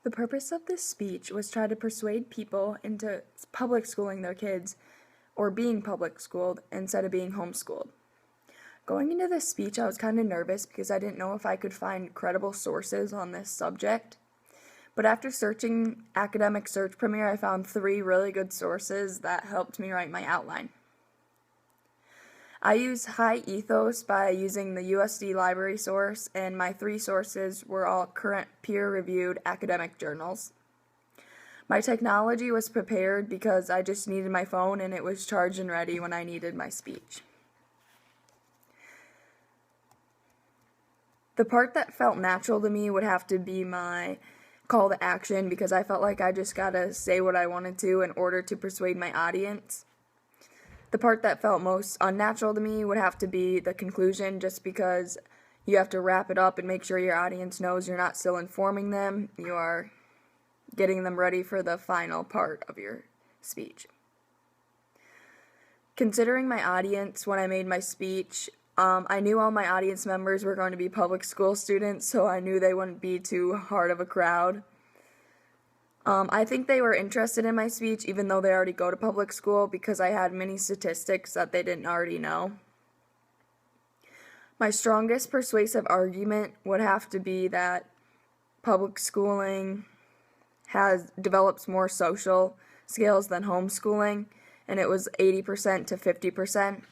The purpose of this speech was try to persuade people into public schooling their kids or being public schooled instead of being homeschooled. Going into this speech, I was kind of nervous because I didn't know if I could find credible sources on this subject. But after searching Academic Search Premier, I found 3 really good sources that helped me write my outline. I use High Ethos by using the USD library source, and my 3 sources were all current peer-reviewed academic journals. My technology was prepared because I just needed my phone and it was charged and ready when I needed my speech. The part that felt natural to me would have to be my call to action because I felt like I just gotta say what I wanted to in order to persuade my audience. The part that felt most unnatural to me would have to be the conclusion, just because you have to wrap it up and make sure your audience knows you're not still informing them, you are getting them ready for the final part of your speech. Considering my audience when I made my speech, I knew all my audience members were going to be public school students, so I knew they wouldn't be too hard of a crowd. I think they were interested in my speech even though they already go to public school because I had many statistics that they didn't already know. My strongest persuasive argument would have to be that public schooling develops more social skills than homeschooling, and it was 80% to 50%.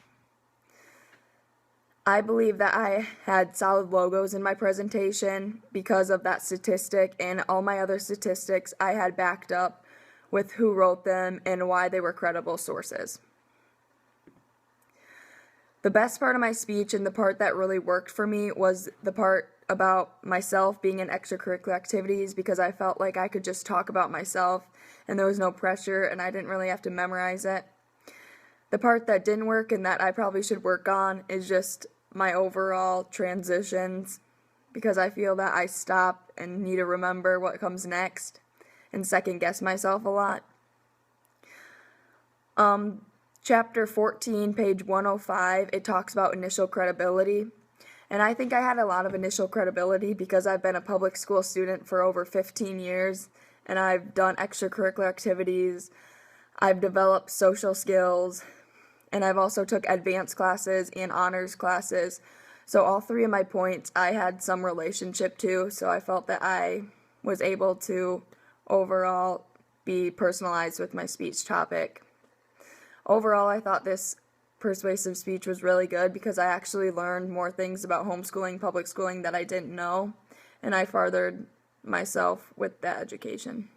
I believe that I had solid logos in my presentation because of that statistic, and all my other statistics I had backed up with who wrote them and why they were credible sources. The best part of my speech and the part that really worked for me was the part about myself being in extracurricular activities, because I felt like I could just talk about myself and there was no pressure and I didn't really have to memorize it. The part that didn't work and that I probably should work on is just my overall transitions, because I feel that I stop and need to remember what comes next and second guess myself a lot. Chapter 14, page 105, it talks about initial credibility. And I think I had a lot of initial credibility because I've been a public school student for over 15 years, and I've done extracurricular activities, I've developed social skills, and I've also took advanced classes and honors classes. So all 3 of my points I had some relationship to, so I felt that I was able to overall be personalized with my speech topic. Overall, I thought this persuasive speech was really good because I actually learned more things about homeschooling, public schooling that I didn't know, and I furthered myself with that education.